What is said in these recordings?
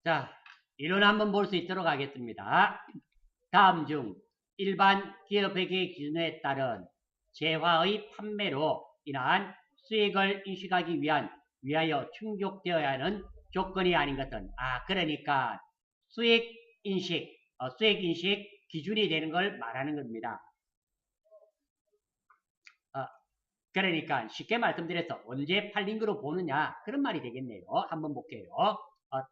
자, 이론 한번 볼 수 있도록 하겠습니다. 다음 중 일반 기업회계 기준에 따른 재화의 판매로 인한 수익을 인식하기 위하여 충족되어야 하는 조건이 아닌 것은, 그러니까 수익 인식, 수익 인식 기준이 되는 걸 말하는 겁니다. 그러니까 쉽게 말씀드려서 언제 팔린 거로 보느냐, 그런 말이 되겠네요. 한번 볼게요.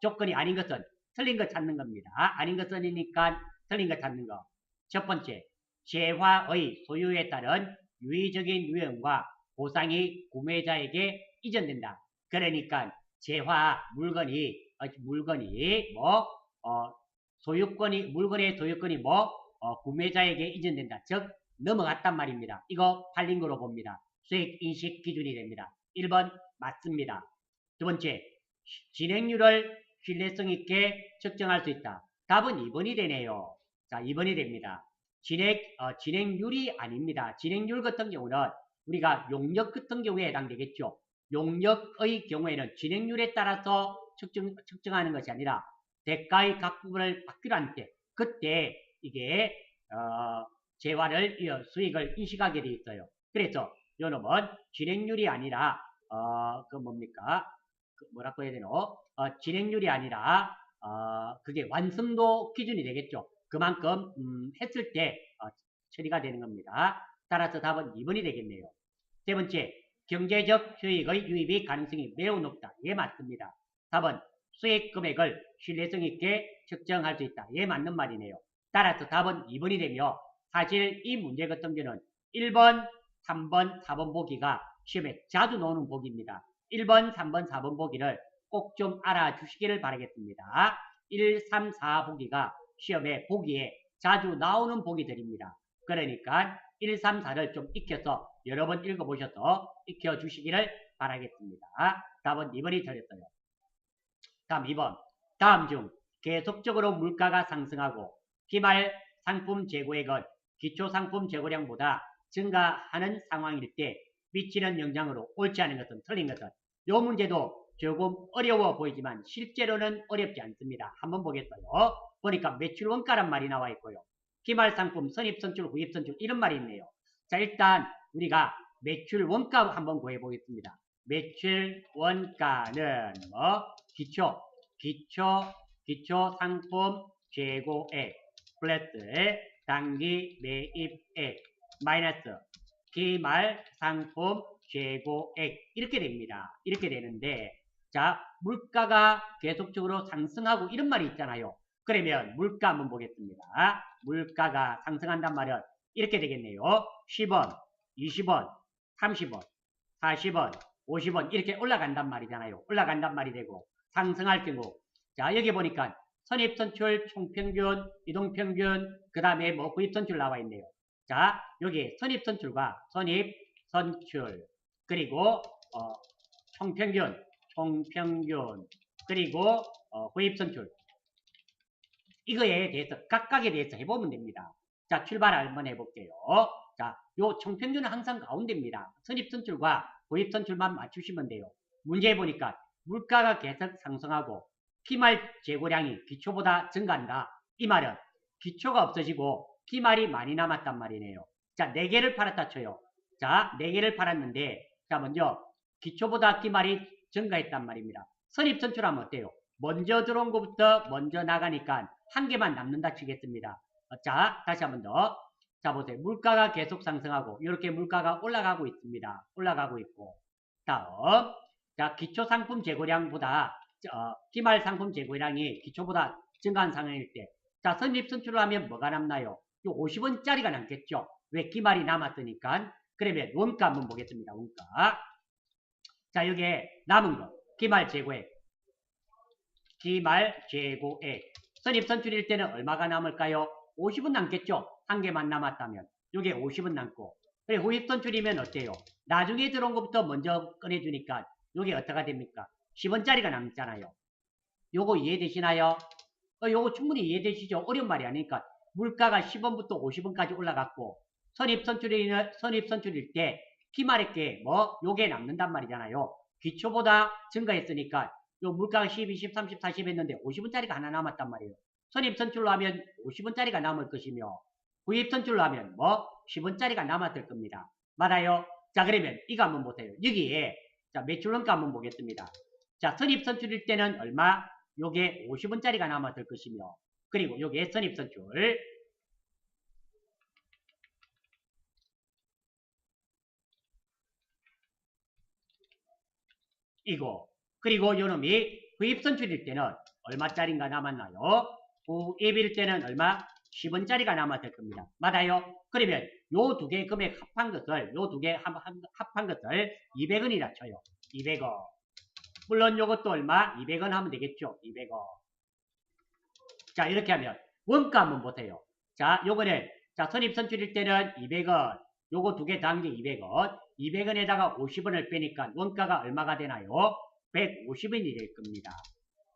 조건이 아닌 것은 틀린 거 찾는 겁니다. 아닌 것은이니까 틀린 거 찾는 거. 첫 번째, 재화의 소유에 따른 유의적인 유형과 보상이 구매자에게 이전된다. 그러니까 재화 물건이 물건의 소유권이 구매자에게 이전된다. 즉 넘어갔단 말입니다. 이거 팔린 거로 봅니다. 수익 인식 기준이 됩니다. 1번 맞습니다. 두 번째, 진행률을 신뢰성 있게 측정할 수 있다. 답은 2번이 되네요. 자, 2번이 됩니다. 진행률이 아닙니다. 진행률 같은 경우는 우리가 용역 같은 경우에 해당되겠죠. 용역의 경우에는 진행률에 따라서 측정하는 것이 아니라 대가의 각 부분을 받기로 할 때, 그때 이게 재화를 수익을 인식하게 돼 있어요. 그래서 요놈은 진행률이 아니라 뭐라고 해야 되노? 진행률이 아니라 그게 완성도 기준이 되겠죠. 그만큼 했을 때 처리가 되는 겁니다. 따라서 답은 2번이 되겠네요. 세 번째, 경제적 수익의 유입이 가능성이 매우 높다. 예, 맞습니다. 답은 수익 금액을 신뢰성 있게 측정할 수 있다. 예, 맞는 말이네요. 따라서 답은 2번이 되며, 사실 이 문제 같은 경우는 1번, 3번, 4번 보기가 시험에 자주 나오는 보기입니다. 1번, 3번, 4번 보기를 꼭 좀 알아주시기를 바라겠습니다. 1, 3, 4 보기가 시험에 보기에 자주 나오는 보기들입니다. 그러니까 1, 3, 4를 좀 익혀서 여러 번 읽어보셔서 익혀주시기를 바라겠습니다. 답은 2번이 틀렸어요. 다음 2번. 다음 중 계속적으로 물가가 상승하고 기말 상품 재고액은 기초 상품 재고량보다 증가하는 상황일 때 미치는 영향으로 옳지 않은 것은 틀린 것은, 이 문제도 조금 어려워 보이지만 실제로는 어렵지 않습니다. 한번 보겠어요. 보니까 매출 원가란 말이 나와 있고요. 기말 상품, 선입 선출, 후입 선출 이런 말이 있네요. 자, 일단 우리가 매출 원가 한번 구해 보겠습니다. 매출 원가는 기초 상품 재고액 플러스 단기 매입액 마이너스 기말 상품 재고액 이렇게 됩니다. 이렇게 되는데, 자, 물가가 계속적으로 상승하고 이런 말이 있잖아요. 그러면 물가 한번 보겠습니다. 물가가 상승한단 말은 이렇게 되겠네요. 10원, 20원, 30원, 40원, 50원 이렇게 올라간단 말이잖아요. 올라간단 말이 되고 상승할 경우, 자, 여기 보니까 선입선출, 총평균, 이동평균, 그 다음에 구입선출 나와 있네요. 자, 여기 선입선출과 선입선출, 그리고 총평균, 그리고 구입선출, 이거에 대해서 각각에 대해서 해보면 됩니다. 자, 출발 한번 해볼게요. 자, 요 총평균은 항상 가운데입니다. 선입선출과 구입선출만 맞추시면 돼요. 문제 보니까 물가가 계속 상승하고 기말 재고량이 기초보다 증가한다. 이 말은 기초가 없어지고 기말이 많이 남았단 말이네요. 자, 4개를 팔았다 쳐요. 자, 4개를 팔았는데, 자, 먼저 기초보다 기말이 증가했단 말입니다. 선입선출하면 어때요? 먼저 들어온 것부터 먼저 나가니까 한 개만 남는다 치겠습니다. 자, 다시 한번 더. 자, 보세요. 물가가 계속 상승하고 이렇게 물가가 올라가고 있습니다. 올라가고 있고. 다음, 자, 기초 상품 재고량보다 기말 상품 재고량이 기초보다 증가한 상황일 때, 자, 선입 선출을 하면 뭐가 남나요? 50원짜리가 남겠죠. 왜? 기말이 남았으니까. 그러면 원가 한번 보겠습니다. 원가. 자, 여기에 남은 거. 기말 재고액. 선입 선출일 때는 얼마가 남을까요? 50원 남겠죠. 한 개만 남았다면. 이게 50원 남고. 그래, 후입 선출이면 어때요? 나중에 들어온 것부터 먼저 꺼내주니까 이게 어떻게 됩니까? 10원짜리가 남잖아요. 요거 이해되시나요? 요거 충분히 이해되시죠? 어려운 말이 아니니까. 물가가 10원부터 50원까지 올라갔고 선입 선출일 때 기말액계 요게 남는단 말이잖아요. 기초보다 증가했으니까 요 물가가 10, 20, 30, 40 했는데 50원짜리가 하나 남았단 말이에요. 선입선출로 하면 50원짜리가 남을 것이며 구입선출로 하면 뭐 10원짜리가 남았을 겁니다. 맞아요? 자, 그러면 이거 한번 보세요. 여기에 자, 매출원가 한번 보겠습니다. 자, 선입선출일 때는 얼마? 요게 50원짜리가 남았을 것이며 그리고 요게 선입선출 이거 그리고 요놈이 구입선출일 때는 얼마짜리가 남았나요? 구입일 때는 얼마? 10원짜리가 남았을 겁니다. 맞아요? 그러면 요 두 개 금액 합한 것을 요 두 개 합한 것을 200원이라 쳐요. 200원. 물론 요것도 얼마? 200원 하면 되겠죠. 200원. 자, 이렇게 하면 원가 한번 보세요. 자, 요거는 자, 선입선출일 때는 200원. 요거 두 개 더한 게 200원. 200원에다가 50원을 빼니까 원가가 얼마가 되나요? 150원이 될 겁니다.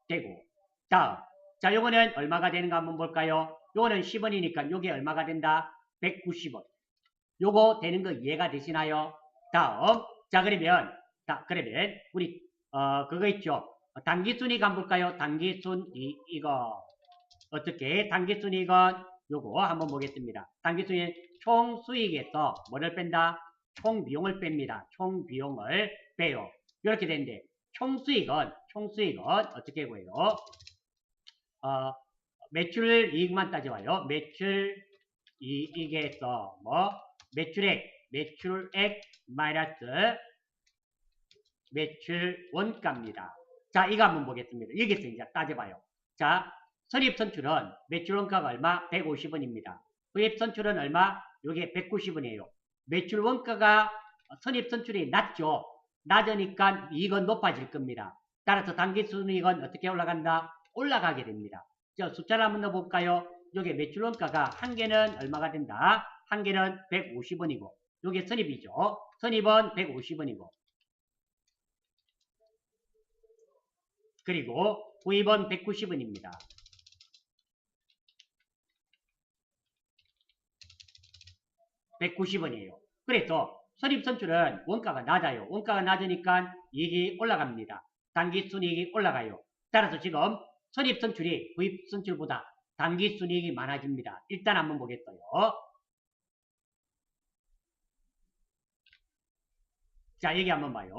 되고. 다음. 자, 요거는 얼마가 되는가 한번 볼까요? 요거는 10원이니까 요게 얼마가 된다? 190원. 요거 되는 거 이해가 되시나요? 다음. 자, 그러면 우리 그거 있죠. 단기순이익 한번 볼까요? 단기순이익 이거 어떻게 단기순이익은 요거 한번 보겠습니다. 단기순이익 총수익에서 뭐를 뺀다? 총비용을 뺍니다. 총비용을 빼요. 이렇게 되는데 총수익은 어떻게 구해요? 매출 이익만 따져봐요. 매출 이익에서 뭐 매출액 마이너스 매출 원가입니다. 자, 이거 한번 보겠습니다. 여기서 이제 따져봐요. 자, 선입선출은 매출 원가가 얼마? 150원입니다. 구입선출은 얼마? 이게 190원이에요. 매출 원가가 선입선출이 낮죠. 낮으니까 이익은 높아질 겁니다. 따라서 단기순이익은 어떻게 올라간다? 올라가게 됩니다. 자, 숫자를 한번 넣어볼까요? 여기 매출 원가가 한 개는 얼마가 된다? 한 개는 150원이고 이게 선입이죠. 선입은 150원이고 그리고 구입은 190원입니다. (190원이에요) 그래서 선입선출은 원가가 낮아요. 원가가 낮으니까 이익이 올라갑니다. 단기순이익이 올라가요. 따라서 지금 선입선출이 구입선출보다 단기순이익이 많아집니다. 일단 한번 보겠어요. 자, 여기 한번 봐요.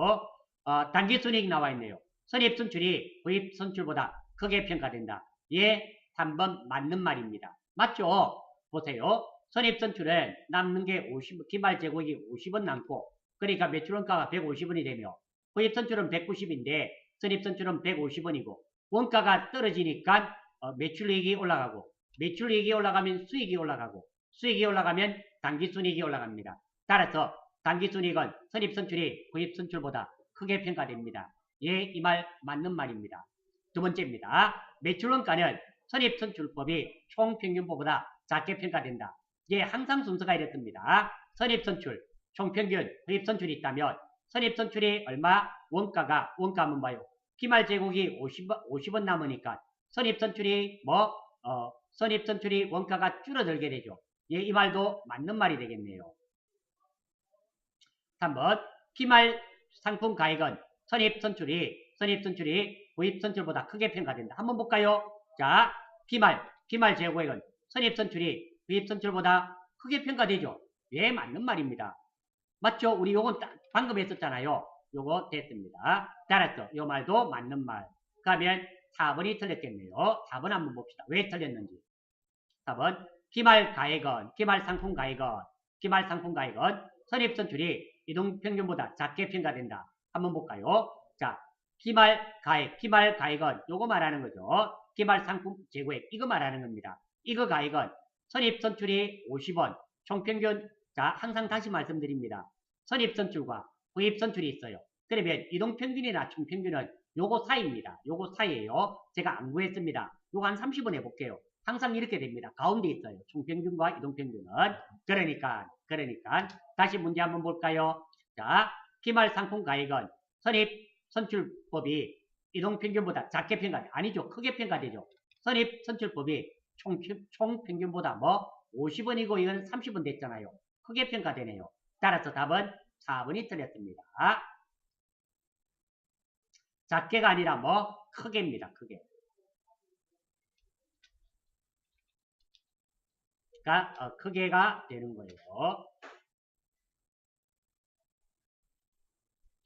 단기순이익 나와 있네요. 선입선출이 구입선출보다 크게 평가된다. 예, 3번 맞는 말입니다. 맞죠? 보세요. 선입선출은 남는 게 50, 기말제국이 50원 남고 그러니까 매출원가가 150원이 되며 구입선출은 190인데 선입선출은 150원이고 원가가 떨어지니까 매출이익이 올라가고 매출이익이 올라가면 수익이 올라가고 수익이 올라가면 단기순이익이 올라갑니다. 따라서 단기순이익은 선입선출이 구입선출보다 크게 평가됩니다. 예, 이 말 맞는 말입니다. 두 번째입니다. 매출원가는 선입선출법이 총평균보다 작게 평가된다. 예, 항상 순서가 이렇습니다. 선입선출, 총평균, 구입선출이 있다면 선입선출이 얼마? 원가 한번 봐요. 기말제국이 50원 남으니까 선입선출이 선입선출이 원가가 줄어들게 되죠. 예, 이 말도 맞는 말이 되겠네요. 3번 기말 상품 가액은 선입선출이 구입선출보다 크게 평가된다. 한번 볼까요? 자, 기말 재고액은 선입선출이 구입선출보다 크게 평가되죠. 예, 맞는 말입니다. 맞죠? 우리 요건 방금 했었잖아요. 요거 됐습니다. 따라서 요 말도 맞는 말. 그러면 4번이 틀렸겠네요. 4번 한번 봅시다. 왜 틀렸는지. 4번 기말 상품 가액은 선입선출이 이동평균보다 작게 평가된다. 한번 볼까요? 자, 기말 가액은 요거 말하는 거죠. 기말 상품 재고액 이거 말하는 겁니다. 이거 가액은 선입선출이 50원, 총평균 자 항상 다시 말씀드립니다. 선입선출과 구입선출이 있어요. 그러면 이동평균이나 총평균은 요거 사이입니다. 요거 사이에요. 제가 안 구했습니다. 요거 한 30원 해볼게요. 항상 이렇게 됩니다. 가운데 있어요. 총평균과 이동평균은. 그러니까 다시 문제 한번 볼까요? 자, 기말 상품 가액은 선입선출법이 이동평균보다 작게 아니죠. 크게 평가되죠. 선입선출법이 총평균보다 50원이고 이건 30원 됐잖아요. 크게 평가되네요. 따라서 답은 4번이 틀렸습니다. 작게가 아니라 뭐 크게입니다. 크게. 그러니까 크게가 되는 거예요.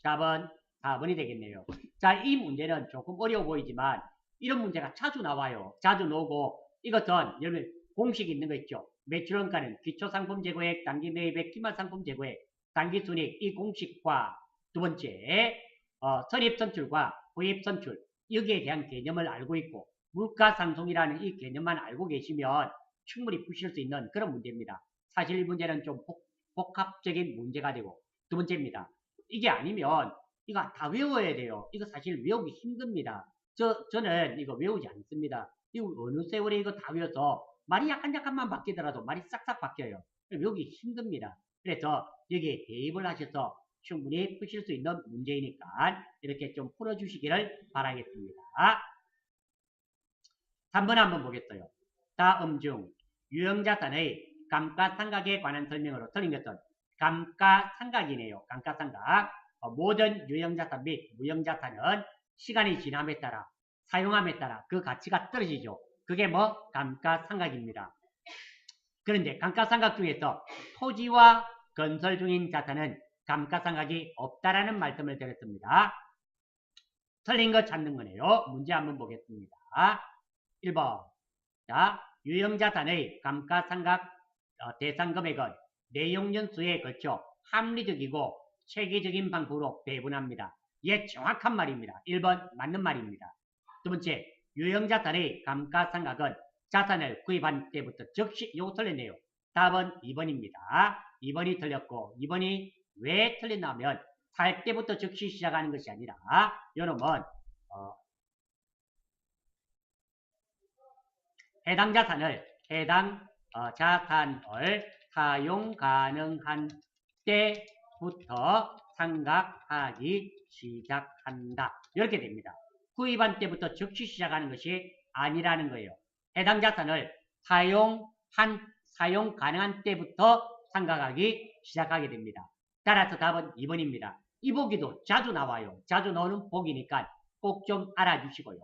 답은 4번이 되겠네요. 자, 이 문제는 조금 어려워 보이지만 이런 문제가 자주 나와요. 자주 나오고 이것은 여러분 공식이 있는 거 있죠. 매출원가는 기초상품 재고액, 단기 매입액, 기말상품 재고액, 단기 순이익 이 공식과 두 번째 선입선출과 후입선출 여기에 대한 개념을 알고 있고 물가상승이라는 이 개념만 알고 계시면 충분히 푸실 수 있는 그런 문제입니다. 사실 이 문제는 좀 복합적인 문제가 되고 두 번째입니다. 이게 아니면 이거 다 외워야 돼요. 이거 사실 외우기 힘듭니다. 저는 이거 외우지 않습니다. 이거 어느 세월에 이거 다 외워서 말이 약간만 바뀌더라도 말이 싹싹 바뀌어요. 외우기 힘듭니다. 그래서 여기에 대입을 하셔서 충분히 푸실 수 있는 문제이니까 이렇게 좀 풀어주시기를 바라겠습니다. 3번 한번 보겠어요. 다음 중 유형자산의 감가상각에 관한 설명으로 틀린 것은 감가상각이네요. 감가상각. 모든 유형자산 및 무형자산은 시간이 지남에 따라 사용함에 따라 그 가치가 떨어지죠. 그게 뭐 감가상각입니다. 그런데 감가상각 중에서 토지와 건설 중인 자산은 감가상각이 없다라는 말씀을 드렸습니다. 틀린 거 찾는 거네요. 문제 한번 보겠습니다. 1번. 자, 유형자산의 감가상각 대상 금액은 내용연수에 걸쳐 합리적이고 체계적인 방법으로 배분합니다. 예, 정확한 말입니다. 1번 맞는 말입니다. 두 번째, 유형자산의 감가상각은 자산을 구입한 때부터 즉시 요거 틀렸네요. 답은 2번입니다. 2번이 틀렸고 2번이 왜 틀렸냐면 살 때부터 즉시 시작하는 것이 아니라 요놈은 해당 자산을 사용 가능한 때부터 상각하기 시작한다. 이렇게 됩니다. 구입한 때부터 즉시 시작하는 것이 아니라는 거예요. 해당 자산을 사용 가능한 때부터 상각하기 시작하게 됩니다. 따라서 답은 2번입니다. 이 보기도 자주 나와요. 자주 나오는 보기니까 꼭 좀 알아주시고요.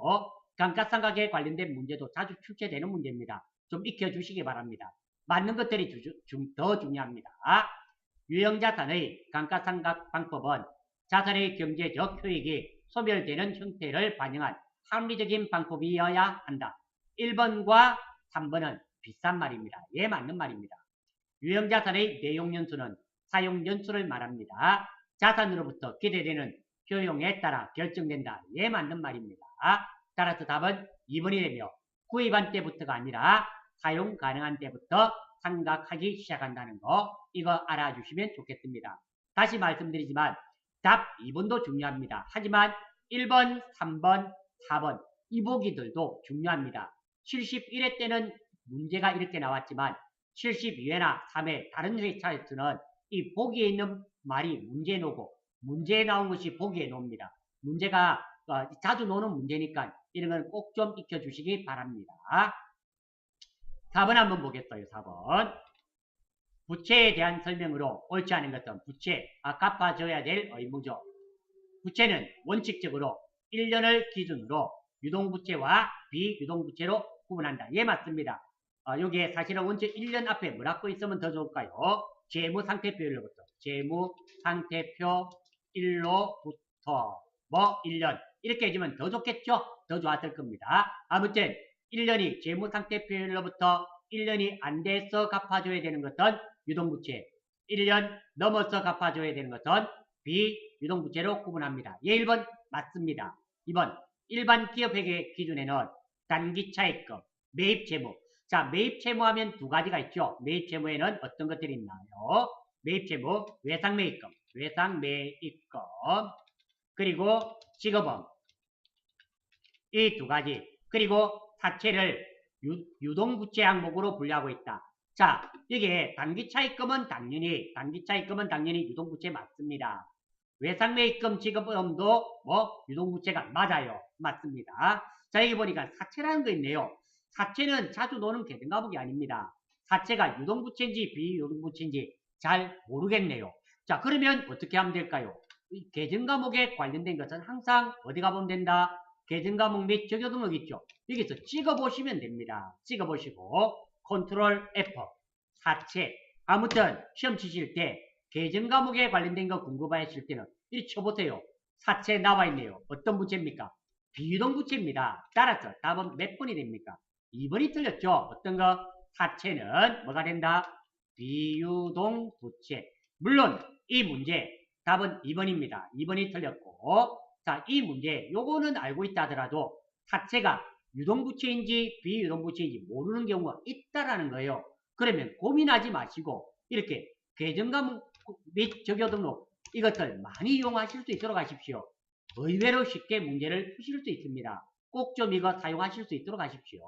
감가상각에 관련된 문제도 자주 출제되는 문제입니다. 좀 익혀주시기 바랍니다. 맞는 것들이 더 중요합니다. 유형자산의 감가상각 방법은 자산의 경제적 효익이 소멸되는 형태를 반영한 합리적인 방법이어야 한다. 1번과 3번은 비슷한 말입니다. 예, 맞는 말입니다. 유형자산의 내용연수는 사용연수를 말합니다. 자산으로부터 기대되는 효용에 따라 결정된다. 예, 맞는 말입니다. 따라서 답은 2번이 되며 구입한 때부터가 아니라 사용 가능한 때부터 상각하기 시작한다는 거 이거 알아주시면 좋겠습니다. 다시 말씀드리지만 답 2번도 중요합니다. 하지만 1번, 3번, 4번 이 보기들도 중요합니다. 71회 때는 문제가 이렇게 나왔지만 72회나 3회 다른 회차에서는 이 보기에 있는 말이 문제에 나오고 문제에 나온 것이 보기에 나옵니다. 문제가 자주 나오는 문제니까 이런 건 꼭 좀 익혀주시기 바랍니다. 4번 한번 보겠어요. 4번. 부채에 대한 설명으로 옳지 않은 것은 부채, 갚아줘야 될 의무죠. 부채는 원칙적으로 1년을 기준으로 유동부채와 비유동부채로 구분한다. 예, 맞습니다. 여기에 사실은 원칙 1년 앞에 뭐라고 있으면 더 좋을까요? 재무상태표일로부터. 재무상태표 1로부터 뭐 1년 이렇게 해주면 더 좋겠죠? 더 좋았을 겁니다. 아무튼 1년이 재무상태표일로부터 1년이 안 돼서 갚아줘야 되는 것은 유동부채, 1년 넘어서 갚아줘야 되는 것은 비유동부채로 구분합니다. 예, 1번 맞습니다. 2번 일반 기업회계 기준에는 단기차익금, 매입채무. 자, 매입채무하면 두 가지가 있죠. 매입채무에는 어떤 것들이 있나요? 매입채무, 외상매입금, 그리고 직업원. 이 두 가지. 그리고 사채를 유동부채 항목으로 분류하고 있다. 자, 이게 단기차익금은 당연히 유동부채 맞습니다. 외상매입금, 직업원도 뭐 유동부채가 맞아요. 맞습니다. 자, 여기 보니까 사채라는 거 있네요. 사채는 자주 노는 개념 과목이 아닙니다. 사채가 유동부채인지 비유동부채인지 잘 모르겠네요. 자, 그러면 어떻게 하면 될까요? 이 계정 과목에 관련된 것은 항상 어디 가보면 된다? 계정 과목 및 적용 등록 있죠. 여기서 찍어보시면 됩니다. 찍어보시고 컨트롤 F 사체. 아무튼 시험 치실 때 계정 과목에 관련된 거 궁금하실 때는 이리 쳐보세요. 사체 나와 있네요. 어떤 부채입니까? 비유동 부채입니다. 따라서 답은 몇 번이 됩니까? 2번이 틀렸죠. 어떤 거? 사채는 뭐가 된다? 비유동 부채. 물론 이 문제 답은 2번입니다. 2번이 틀렸고, 자, 이 문제 요거는 알고 있다 하더라도 사채가 유동부채인지 비유동부채인지 모르는 경우가 있다라는 거예요. 그러면 고민하지 마시고 이렇게 계정과목 및 적용 등록 이것들 많이 이용하실 수 있도록 하십시오. 의외로 쉽게 문제를 푸실 수 있습니다. 꼭 좀 이거 사용하실 수 있도록 하십시오.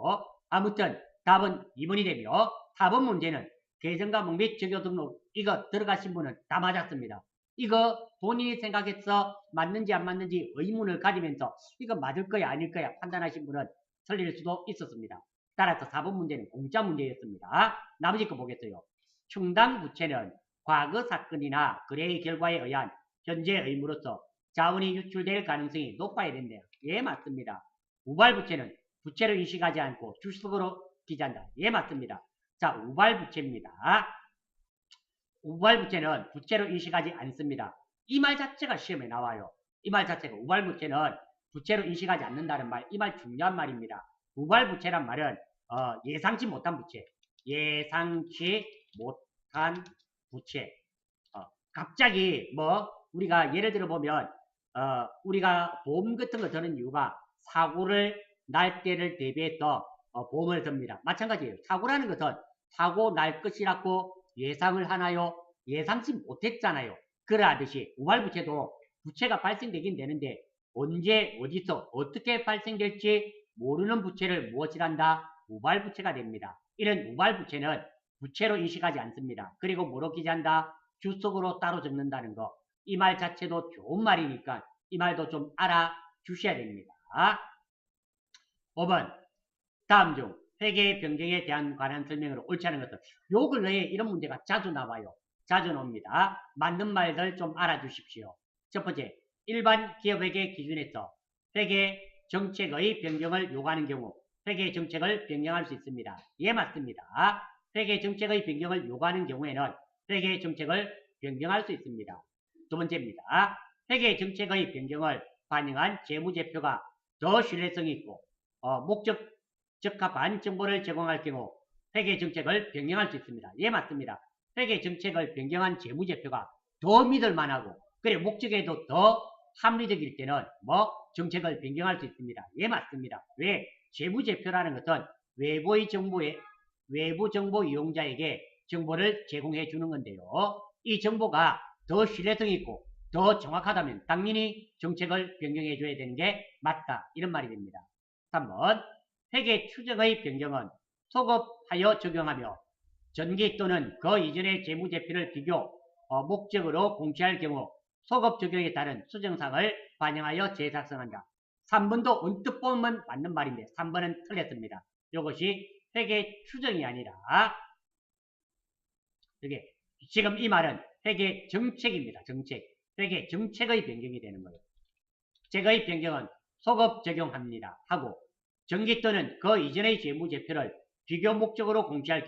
아무튼 답은 2번이 되며 4번 문제는 계정과목 및 적용 등록 이거 들어가신 분은 다 맞았습니다. 이거 본인이 생각해서 맞는지 안 맞는지 의문을 가지면서 이거 맞을 거야 아닐 거야 판단하신 분은 틀릴 수도 있었습니다. 따라서 4번 문제는 공짜 문제였습니다. 나머지 거 보겠어요. 충당 부채는 과거 사건이나 거래의 결과에 의한 현재 의무로서 자원이 유출될 가능성이 높아야 된대요. 예, 맞습니다. 우발 부채는 부채로 인식하지 않고 주식으로 기재한다. 예, 맞습니다. 자, 우발 부채입니다. 우발 부채는 부채로 인식하지 않습니다. 이 말 자체가 시험에 나와요. 이 말 자체가 우발 부채는 부채로 인식하지 않는다는 말, 이 말 중요한 말입니다. 우발 부채란 말은 예상치 못한 부채, 예상치 못한 부채. 갑자기 뭐 우리가 예를 들어 보면 우리가 보험 같은 거 드는 이유가 사고를 날 때를 대비해서 보험을 듭니다. 마찬가지예요. 사고라는 것은 사고 날 것이라고 예상을 하나요? 예상치 못했잖아요. 그러하듯이 우발부채도 부채가 발생되긴 되는데 언제 어디서 어떻게 발생될지 모르는 부채를 무엇이란다? 우발부채가 됩니다. 이런 우발부채는 부채로 인식하지 않습니다. 그리고 뭐로 기재한다? 주석으로 따로 적는다는 거. 이 말 자체도 좋은 말이니까 이 말도 좀 알아주셔야 됩니다. 5번 다음 중 회계 변경에 대한 관한 설명으로 옳지 않은 것들. 요 근래에 이런 문제가 자주 나와요. 자주 나옵니다. 맞는 말들 좀 알아주십시오. 첫 번째, 일반 기업회계 기준에서 회계 정책의 변경을 요구하는 경우 회계 정책을 변경할 수 있습니다. 예, 맞습니다. 회계 정책의 변경을 요구하는 경우에는 회계 정책을 변경할 수 있습니다. 두 번째입니다. 회계 정책의 변경을 반영한 재무제표가 더 신뢰성이 있고 목적 적합한 정보를 제공할 경우 회계 정책을 변경할 수 있습니다. 예, 맞습니다. 회계 정책을 변경한 재무제표가 더 믿을만하고 그래 목적에도 더 합리적일 때는 뭐 정책을 변경할 수 있습니다. 예, 맞습니다. 왜? 재무제표라는 것은 외부 정보 이용자에게 정보를 제공해 주는 건데요. 이 정보가 더 신뢰성 있고 더 정확하다면 당연히 정책을 변경해 줘야 되는 게 맞다. 이런 말이 됩니다. 3번 회계 추정의 변경은 소급하여 적용하며 전기 또는 그 이전의 재무제표를 비교 목적으로 공시할 경우 소급 적용에 따른 수정사항을 반영하여 재작성한다. 3번도 언뜻 보면 맞는 말인데 3번은 틀렸습니다. 이것이 회계 추정이 아니라 이게 지금 이 말은 회계 정책입니다. 정책. 회계 정책의 변경이 되는 거예요. 제거의 변경은 소급 적용합니다. 하고 전기 또는 그 이전의 재무제표를 비교 목적으로 공시할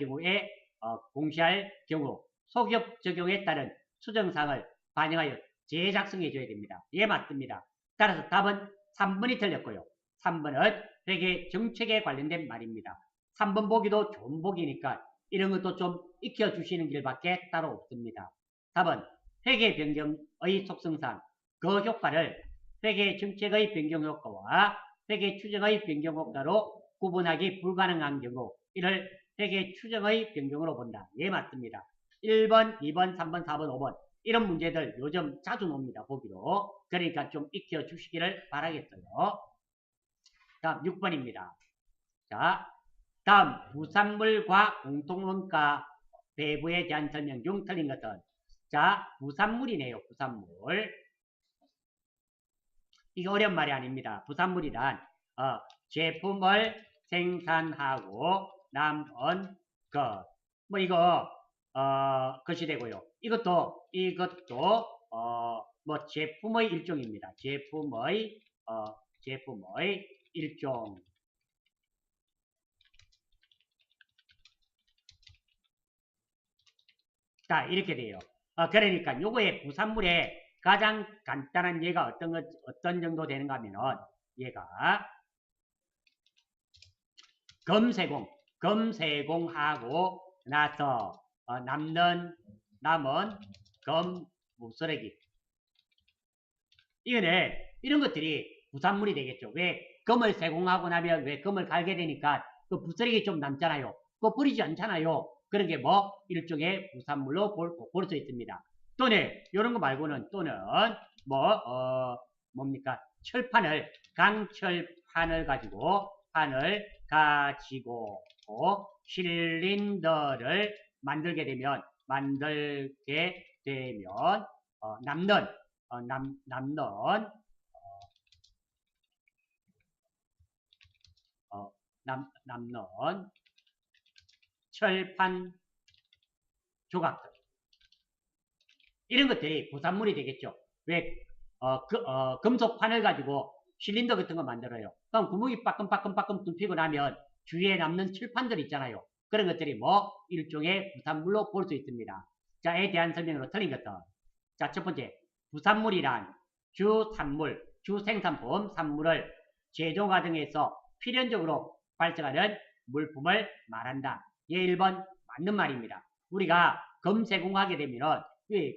경우 소급 적용에 따른 수정사항을 반영하여 재작성해 줘야 됩니다. 예, 맞습니다. 따라서 답은 3번이 틀렸고요. 3번은 회계 정책에 관련된 말입니다. 3번 보기도 좋은 보기니까 이런 것도 좀 익혀주시는 길밖에 따로 없습니다. 답은 회계 변경의 속성상 그 효과를 회계 정책의 변경 효과와 회계 추정의 변경 효과로 구분하기 불가능한 경우 이를 회계 추정의 변경으로 본다. 예, 맞습니다. 1번, 2번, 3번, 4번, 5번 이런 문제들 요즘 자주 나옵니다. 보기로. 그러니까 좀 익혀주시기를 바라겠어요. 다음 6번입니다. 자, 다음 부산물과 공통원가 배부에 대한 설명 중 틀린 것은 자, 부산물이네요. 부산물. 이거 어려운 말이 아닙니다. 부산물이란 제품을 생산하고 남은 것. 뭐 이거 것이 되고요. 이것도 뭐 제품의 일종입니다. 제품의 일종. 자, 이렇게 돼요. 그러니까 요거의 부산물의 가장 간단한 예가 어떤 정도 되는가 하면은 얘가 검세공하고 나서 남은 검무쓰레기. 이런 것들이 부산물이 되겠죠. 왜 검을 세공하고 나면 왜 검을 갈게 되니까 그 부쓰레기 좀 남잖아요. 그거 버리지 않잖아요. 그런 게 뭐 일종의 부산물로 볼 수 있습니다. 또는 이런 거 말고는 또는 뭡니까 강철판을 가지고 실린더를 만들게 되면 남는 철판 조각들 이런 것들이 부산물이 되겠죠. 왜 금속판을 가지고 실린더 같은 거 만들어요. 그럼 구멍이 빠끔빠끔 뚫히고 나면 주위에 남는 철판들 있잖아요. 그런 것들이 뭐 일종의 부산물로 볼 수 있습니다. 자, 에 대한 설명으로 틀린 것들. 자, 첫 번째 부산물이란 주생산품 산물을 제조 과정에서 필연적으로 발생하는 물품을 말한다. 예, 1번 맞는 말입니다. 우리가 검세공하게 되면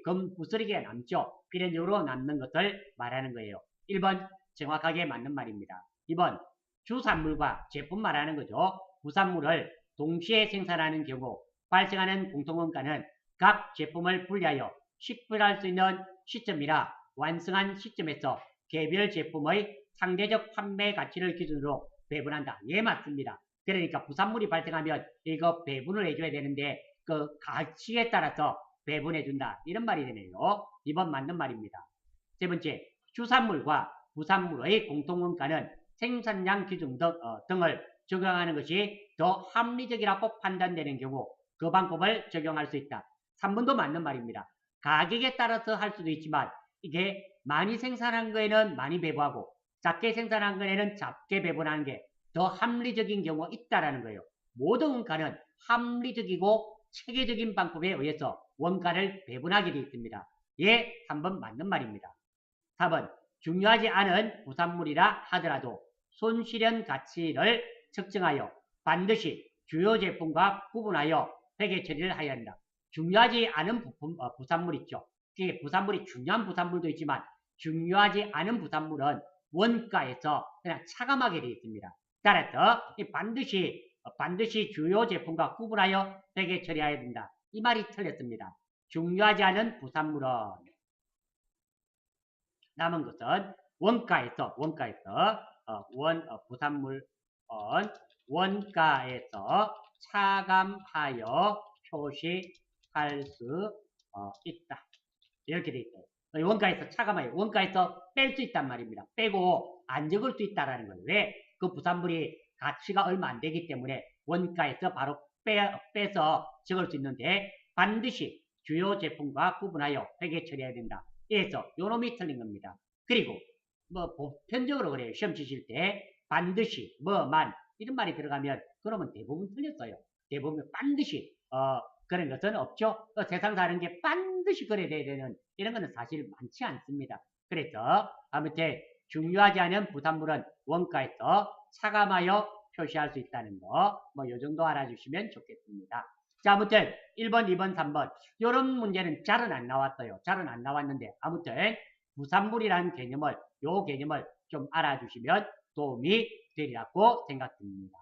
검 부스러기가 남죠. 필연적으로 남는 것을 말하는 거예요. 1번 정확하게 맞는 말입니다. 2번 주산물과 제품 말하는 거죠. 부산물을 동시에 생산하는 경우 발생하는 공통원가는 각 제품을 분리하여 식별할 수 있는 시점이라 완성한 시점에서 개별 제품의 상대적 판매 가치를 기준으로 배분한다. 예, 맞습니다. 그러니까 부산물이 발생하면 이거 배분을 해줘야 되는데 그 가치에 따라서 배분해준다. 이런 말이 되네요. 2번 맞는 말입니다. 세 번째, 주산물과 부산물의 공통원가는 생산량 기준 등을 적용하는 것이 더 합리적이라고 판단되는 경우 그 방법을 적용할 수 있다. 3번도 맞는 말입니다. 가격에 따라서 할 수도 있지만 이게 많이 생산한 거에는 많이 배분하고 작게 생산한 거에는 작게 배분하는 게 더 합리적인 경우가 있다라는 거예요. 모든 원가는 합리적이고 체계적인 방법에 의해서 원가를 배분하게 되어 있습니다. 예, 3번 맞는 말입니다. 4번 중요하지 않은 부산물이라 하더라도 손실현 가치를 측정하여 반드시 주요 제품과 구분하여 회계 처리를 하여야 한다. 중요하지 않은 부산물 있죠. 부산물이 중요한 부산물도 있지만 중요하지 않은 부산물은 원가에서 그냥 차감하게 되어 있습니다. 따라서 반드시 주요 제품과 구분하여 회계 처리해야 된다. 이 말이 틀렸습니다. 중요하지 않은 부산물은 남은 것은 부산물은 원가에서 차감하여 표시할 수 있다. 이렇게 돼 있어요. 원가에서 차감하여 원가에서 뺄 수 있단 말입니다. 빼고 안 적을 수 있다라는 거예요. 왜? 그 부산물이 가치가 얼마 안 되기 때문에 원가에서 바로 빼서 적을 수 있는데 반드시 주요 제품과 구분하여 회계 처리해야 된다. 그래서 요놈이 틀린 겁니다. 그리고 뭐 보편적으로 그래요. 시험 치실 때 반드시 뭐만 이런 말이 들어가면 그러면 대부분 틀렸어요. 대부분 반드시 그런 것은 없죠. 세상 사는 게 반드시 그래야 되는 이런 거는 사실 많지 않습니다. 그래서 아무튼 중요하지 않은 부산물은 원가에서 차감하여 표시할 수 있다는 거, 뭐 요 정도 알아주시면 좋겠습니다. 자, 아무튼 1번, 2번, 3번 이런 문제는 잘은 안 나왔어요. 잘은 안 나왔는데 아무튼 부산물이라는 개념을 좀 알아주시면 도움이 되리라고 생각됩니다.